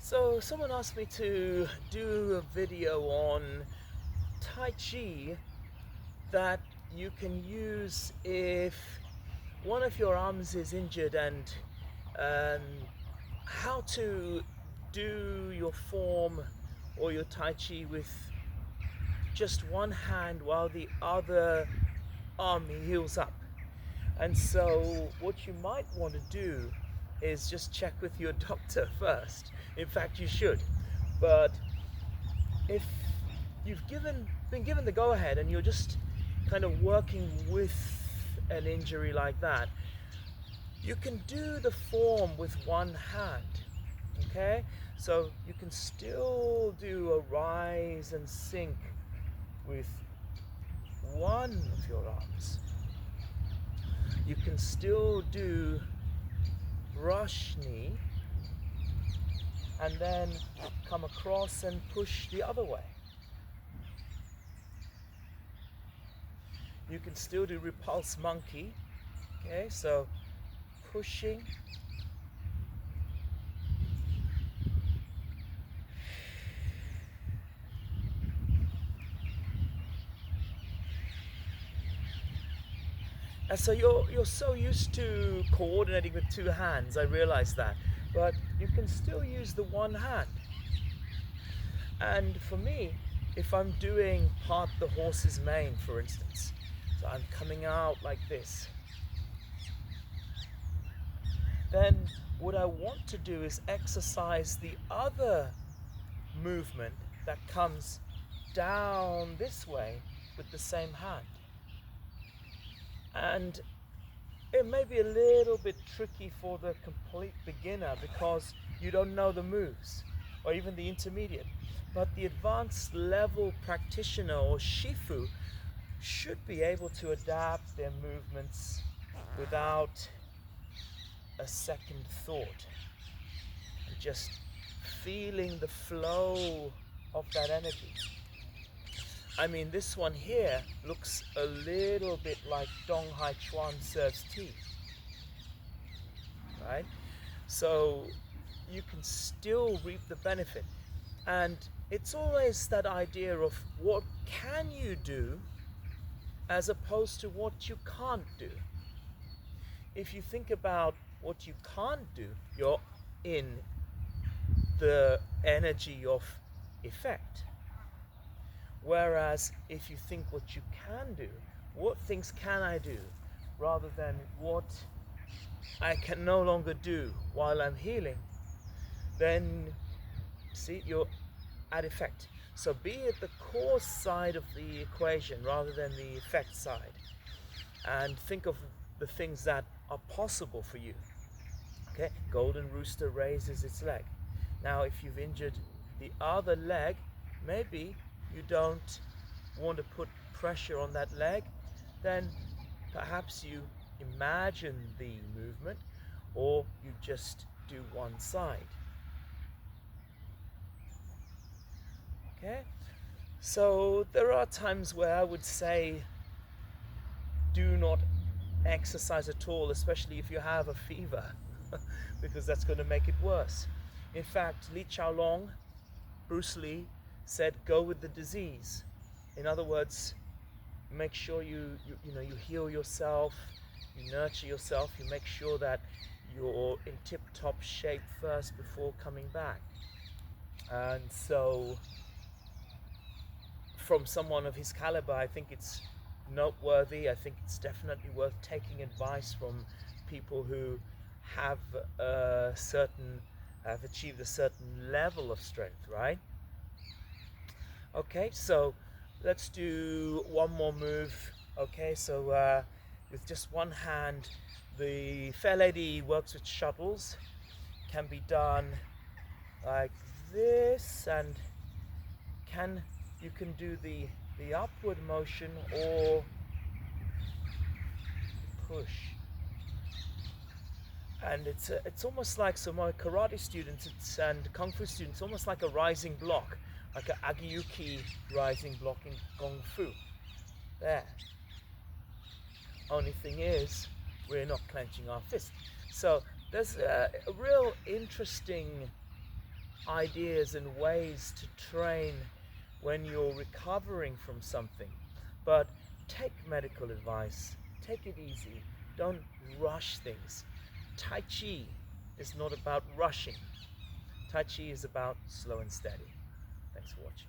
So someone asked me to do a video on Tai Chi that you can use if one of your arms is injured, and um, how to do your form or your Tai Chi with just one hand while the other arm heals up. And so what you might want to do is just check with your doctor first. In fact, you should. But if you've been given the go ahead and you're just kind of working with an injury like that, you can do the form with one hand. Okay? So you can still do a rise and sink with one of your arms. You can still do brush knee and then come across and push the other way. You can still do repulse monkey. Okay, so pushing, and so you're so used to coordinating with two hands. I realize that, but you can still use the one hand. And for me, if I'm doing part the horse's mane, for instance, so I'm coming out like this, then what I want to do is exercise the other movement that comes down this way with the same hand. And it may be a little bit tricky for the complete beginner because you don't know the moves or even the intermediate. But the advanced level practitioner or shifu should be able to adapt their movements without a second thought, and just feeling the flow of that energy. I mean, this one here looks a little bit like Dong Hai Chuan serves tea, right? So you can still reap the benefit. And it's always that idea of what can you do as opposed to what you can't do. If you think about what you can't do, you're in the energy of effect. Whereas if you think what you can do, what things can I do, rather than what I can no longer do while I'm healing, then see, you're at effect. So be at the cause side of the equation rather than the effect side, and think of the things that are possible for you. Okay, golden rooster raises its leg. Now if you've injured the other leg, maybe you don't want to put pressure on that leg, then perhaps you imagine the movement, or you just do one side. Okay, so there are times where I would say do not exercise at all, especially if you have a fever, because that's going to make it worse. In fact, Li Chaolong, Bruce Lee, said go with the disease. In other words, make sure you heal yourself, you nurture yourself, you make sure that you're in tip-top shape first before coming back. And so from someone of his caliber, I think it's noteworthy. I think it's definitely worth taking advice from people who have achieved a certain level of strength, right? Okay, so let's do one more move. Okay, so with just one hand, the fair lady works with shuttles. Can be done like this, and you can do the upward motion or push. And it's almost like, so my karate students and kung fu students, almost like a rising block, like an agiyuki rising block in kung fu. There. Only thing is, we're not clenching our fist. So there's a real interesting ideas and ways to train when you're recovering from something. But take medical advice, take it easy, don't rush things. Tai Chi is not about rushing. Tai Chi is about slow and steady. Thanks for watching.